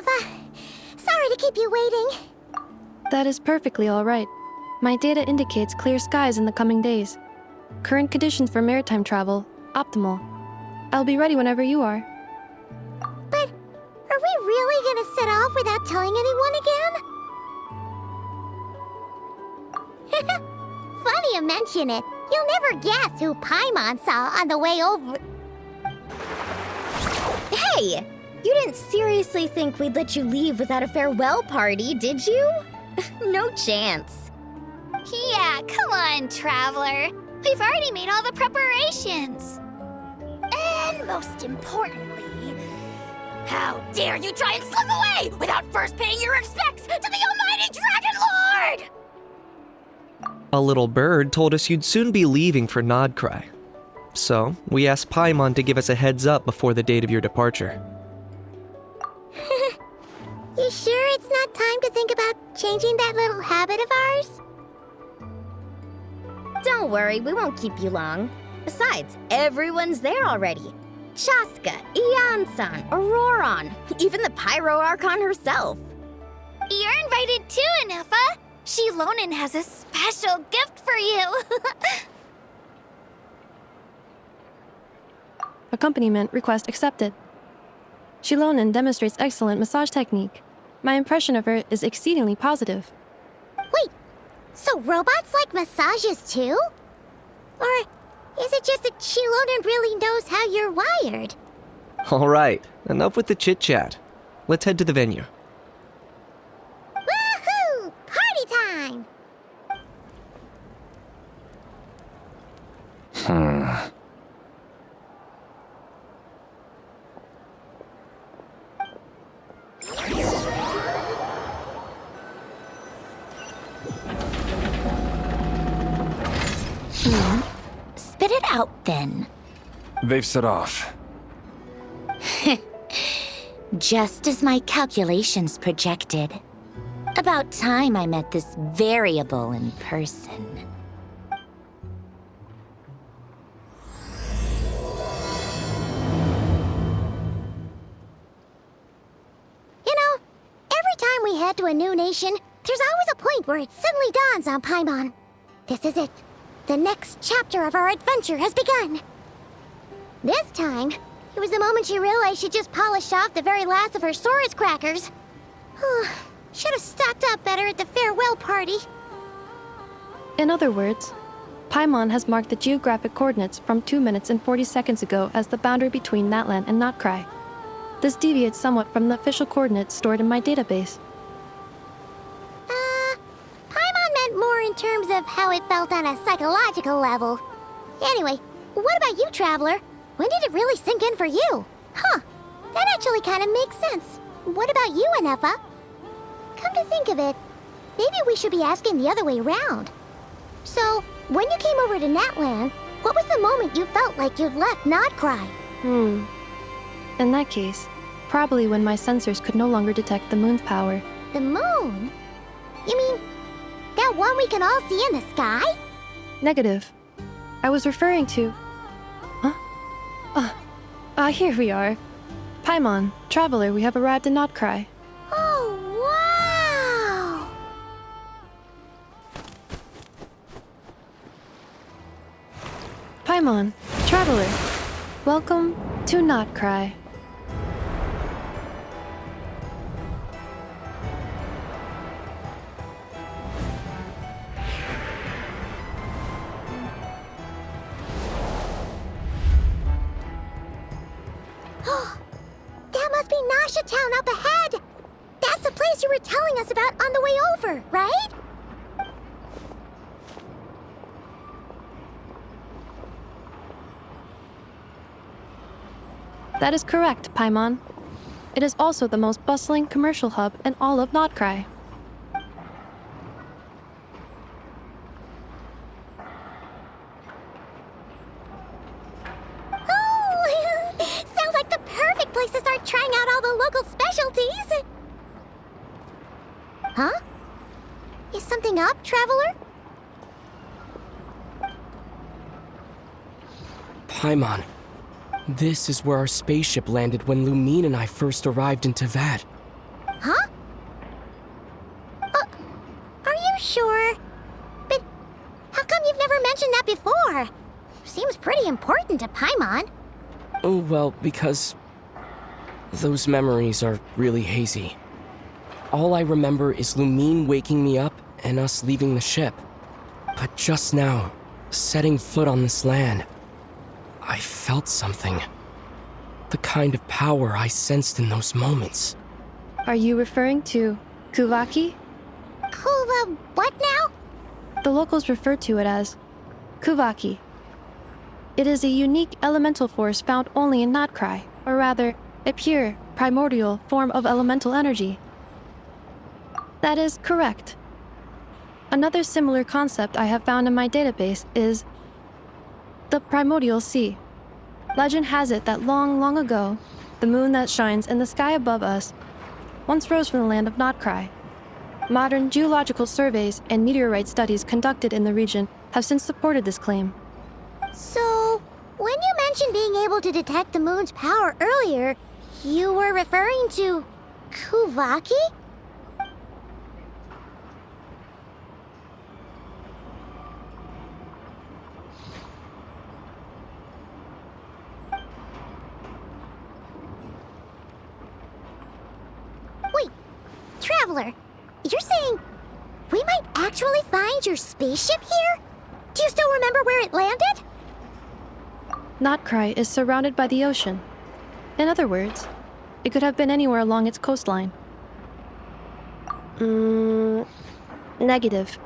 Enfa. Sorry to keep you waiting. That is perfectly all right. My data indicates clear skies in the coming days. Current conditions for maritime travel, optimal. I'll be ready whenever you are. But are we really gonna set off without telling anyone again? Funny you mention it. You'll never guess who Paimon saw on the way over. Hey! You didn't seriously think we'd let you leave without a farewell party, did you? No chance. Yeah, come on, Traveler. We've already made all the preparations. And most importantly, how dare you try and slip away without first paying your respects to the almighty Dragon Lord! A little bird told us you'd soon be leaving for Nodcry. So, we asked Paimon to give us a heads up before the date of your departure. You sure it's not time to think about changing that little habit of ours? Don't worry, we won't keep you long. Besides, everyone's there already. Chaska, Ian-san, Auroron, even the Pyro Archon herself. You're invited too, Enfa. Shilonen has a special gift for you. Accompaniment request accepted. Shilonen demonstrates excellent massage technique. My impression of her is exceedingly positive. Wait, so robots like massages too? Or is it just that Shilonen really knows how you're wired? Alright, enough with the chit-chat. Let's head to the venue. Woohoo! Party time! Spit it out, then. They've set off. Just as my calculations projected. About time I met this variable in person. You know, every time we head to a new nation, there's always a point where it suddenly dawns on Paimon. This is it. The next chapter of our adventure has begun. This time, it was the moment she realized she just polished off the very last of her Saurus crackers. Should have stocked up better at the farewell party. In other words, Paimon has marked the geographic coordinates from 2 minutes and 40 seconds ago as the boundary between Natlan and Notcry. This deviates somewhat from the official coordinates stored in my database. Paimon meant more in terms of how it felt on a psychological level. Anyway, what about you, Traveler? When did it really sink in for you? Huh, that actually kind of makes sense. What about you, Enfa? Come to think of it, maybe we should be asking the other way around. So, when you came over to Natlan, what was the moment you felt like you'd left Nodcry? In that case, probably when my sensors could no longer detect the moon's power. The moon? You mean, that one we can all see in the sky? Negative. I was referring to... here we are. Paimon, Traveler, we have arrived in Notcry. Oh, wow! Paimon, Traveler, welcome to Notcry. That must be Nasha Town up ahead! That's the place you were telling us about on the way over, right? That is correct, Paimon. It is also the most bustling commercial hub in all of Notcry. Oh! Sounds like the perfect place to start trying out all the local specialties! Huh? Is something up, Traveler? Paimon, this is where our spaceship landed when Lumine and I first arrived in Teyvat. sure. But how come you've never mentioned that before? Seems pretty important to Paimon. Oh, well, because those memories are really hazy. All I remember is Lumine waking me up and us leaving the ship. But just now, setting foot on this land, I felt something. The kind of power I sensed in those moments. Are you referring to Kuvaki? Kuva, what now? The locals refer to it as Kuvaki. It is a unique elemental force found only in Notcry, or rather, a pure, primordial form of elemental energy. That is correct. Another similar concept I have found in my database is the primordial sea. Legend has it that long, long ago, the moon that shines in the sky above us once rose from the land of Notcry. Modern geological surveys and meteorite studies conducted in the region have since supported this claim. So, when you mentioned being able to detect the moon's power earlier, you were referring to Kuvaki? Wait, Traveler, you're saying we might actually find your spaceship here? Do you still remember where it landed? Notcry is surrounded by the ocean. In other words, it could have been anywhere along its coastline. Negative.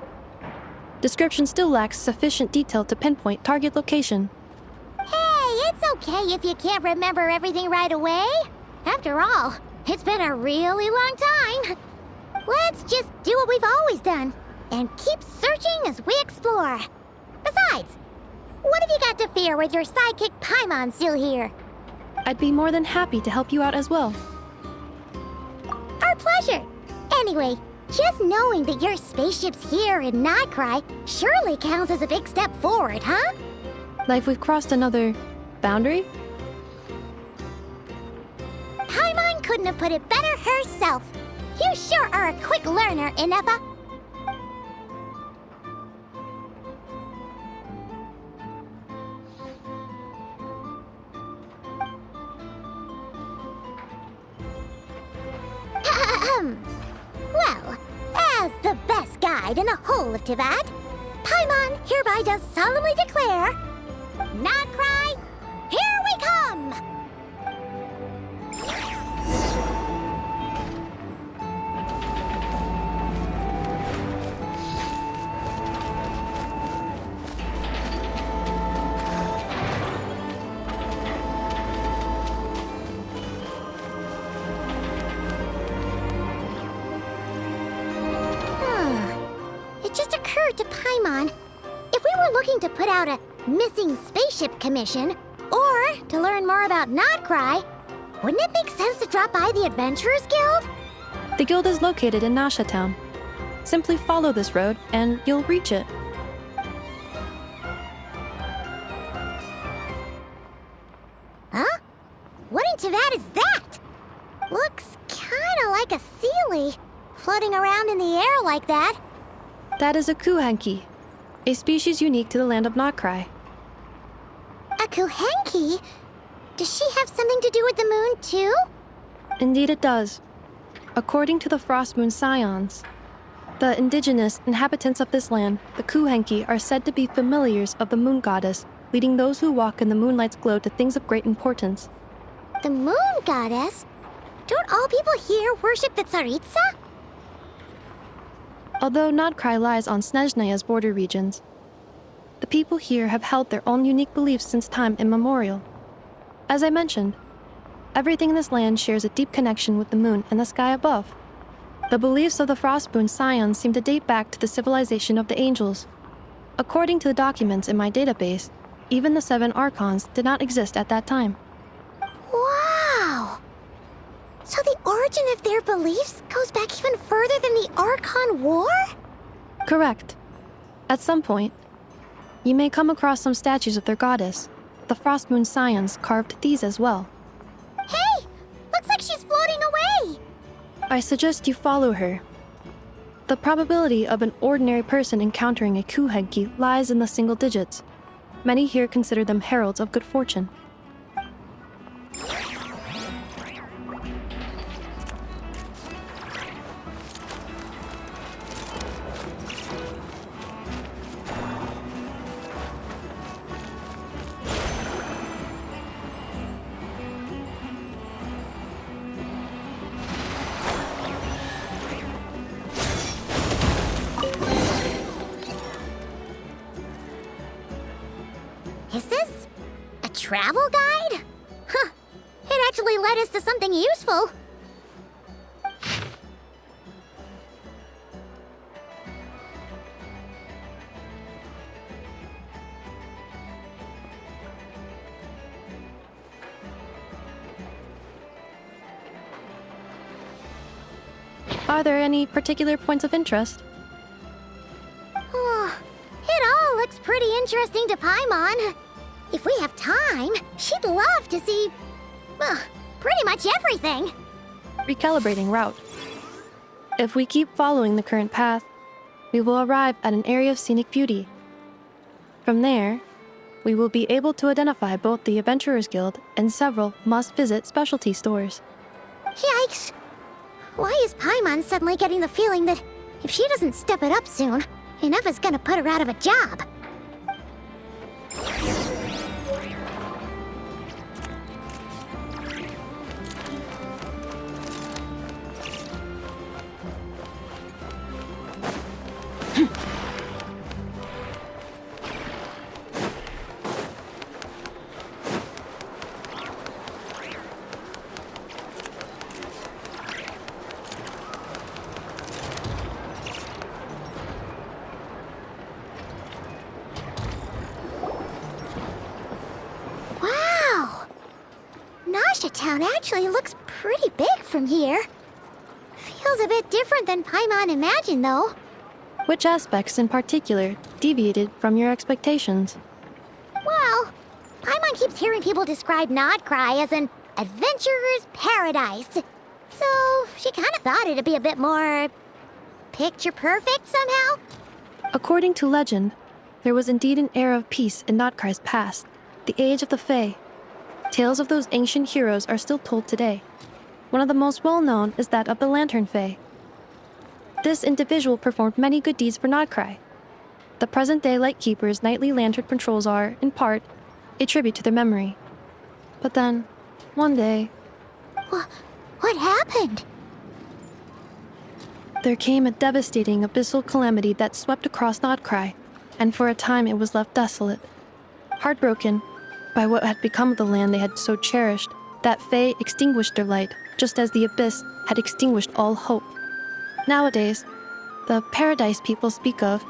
Description still lacks sufficient detail to pinpoint target location. Hey, it's okay if you can't remember everything right away. After all, it's been a really long time. Let's just do what we've always done and keep searching as we explore. Besides, what have you got to fear with your sidekick Paimon still here? I'd be more than happy to help you out as well. Our pleasure. Anyway, just knowing that your spaceship's here in Notcry surely counts as a big step forward, huh? Like we've crossed another boundary? Paimon couldn't have put it better herself. You sure are a quick learner, Inefa. Well, as the best guide in the whole of Tivat, Paimon hereby does solemnly declare, Notcry, here we come! It just occurred to Paimon, if we were looking to put out a missing spaceship commission, or to learn more about Notcry, wouldn't it make sense to drop by the Adventurers Guild? The guild is located in Nasha Town. Simply follow this road and you'll reach it. Huh? What in Tivat is that? Looks kinda like a Sealy, floating around in the air like that. That is a Kuhenki, a species unique to the land of Notcry. A Kuhenki? Does she have something to do with the moon, too? Indeed it does. According to the Frost Moon Scions, the indigenous inhabitants of this land, the Kuhenki, are said to be familiars of the moon goddess, leading those who walk in the moonlight's glow to things of great importance. The moon goddess? Don't all people here worship the Tsaritsa? Although Notcry lies on Snezhnaya's border regions, the people here have held their own unique beliefs since time immemorial. As I mentioned, everything in this land shares a deep connection with the moon and the sky above. The beliefs of the Frostmoon Scions seem to date back to the civilization of the angels. According to the documents in my database, even the 7 Archons did not exist at that time. Wow! So the origin of their beliefs goes back even further than the Archon War? Correct. At some point, you may come across some statues of their goddess. The Frostmoon Scions carved these as well. Hey! Looks like she's floating away! I suggest you follow her. The probability of an ordinary person encountering a kuhenki lies in the single digits. Many here consider them heralds of good fortune. Is this a travel guide? Huh. It actually led us to something useful. Are there any particular points of interest? Oh, it all looks pretty interesting to Paimon. If we have time, she'd love to see, well, pretty much everything. Recalibrating route. If we keep following the current path, we will arrive at an area of scenic beauty. From there, we will be able to identify both the Adventurers Guild and several must-visit specialty stores. Yikes! Why is Paimon suddenly getting the feeling that if she doesn't step it up soon, enough is gonna put her out of a job? Wow! Nasha Town actually looks pretty big from here. Feels a bit different than Paimon imagined, though. Which aspects in particular deviated from your expectations? Well, Paimon keeps hearing people describe Nodcry as an adventurer's paradise. So she kind of thought it'd be a bit more picture perfect somehow. According to legend, there was indeed an era of peace in Notcry's past, the age of the Fae. Tales of those ancient heroes are still told today. One of the most well-known is that of the Lantern Fae. This individual performed many good deeds for Nodcry. The present-day Lightkeeper's nightly lantern patrols are, in part, a tribute to their memory. But then, one day, What happened? there came a devastating abyssal calamity that swept across Nodcry, and for a time it was left desolate. Heartbroken by what had become of the land they had so cherished, that Fae extinguished their light, just as the abyss had extinguished all hope. Nowadays, the paradise people speak of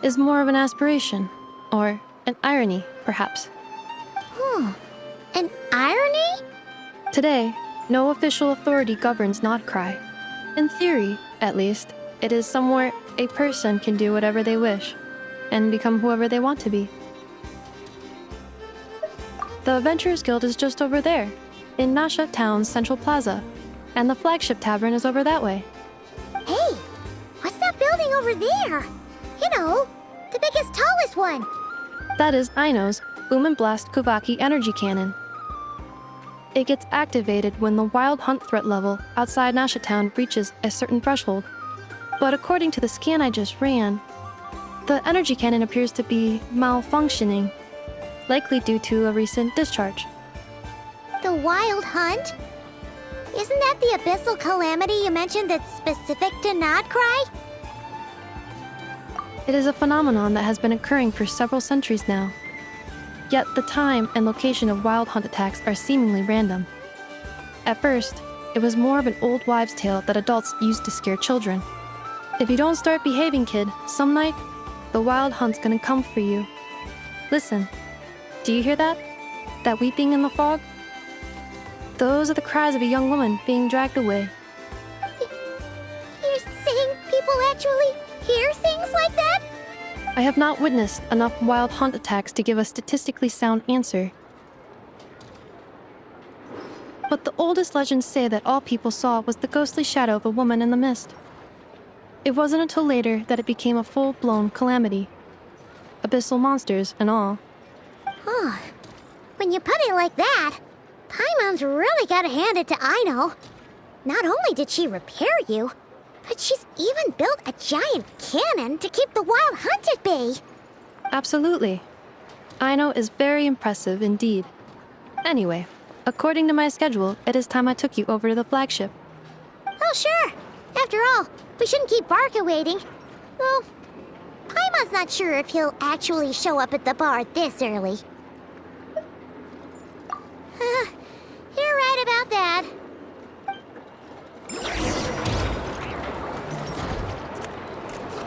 is more of an aspiration, or an irony, perhaps. An irony? Today, no official authority governs Nodcry. In theory, at least, it is somewhere a person can do whatever they wish, and become whoever they want to be. The Adventurers Guild is just over there, in Nasha Town's Central Plaza, and the flagship tavern is over that way. Hey, what's that building over there? You know, the biggest, tallest one. That is Aino's Boom and Blast Kuvaki energy cannon. It gets activated when the wild hunt threat level outside Nasha Town reaches a certain threshold. But according to the scan I just ran, the energy cannon appears to be malfunctioning, likely due to a recent discharge. The Wild Hunt? Isn't that the abyssal calamity you mentioned that's specific to Nodcry? It is a phenomenon that has been occurring for several centuries now. Yet the time and location of wild hunt attacks are seemingly random. At first, it was more of an old wives' tale that adults used to scare children. If you don't start behaving, kid, some night, the wild hunt's gonna come for you. Listen, do you hear that? That weeping in the fog? Those are the cries of a young woman being dragged away. You're saying people actually hear things like that? I have not witnessed enough wild hunt attacks to give a statistically sound answer. But the oldest legends say that all people saw was the ghostly shadow of a woman in the mist. It wasn't until later that it became a full-blown calamity. Abyssal monsters and all. Oh, when you put it like that, Paimon's really gotta hand it to Aino. Not only did she repair you, but she's even built a giant cannon to keep the wild hunt at bay. Absolutely. Aino is very impressive indeed. Anyway, according to my schedule, it is time I took you over to the flagship. Oh, sure. After all, we shouldn't keep Barca waiting. Well, Paimon's not sure if he'll actually show up at the bar this early.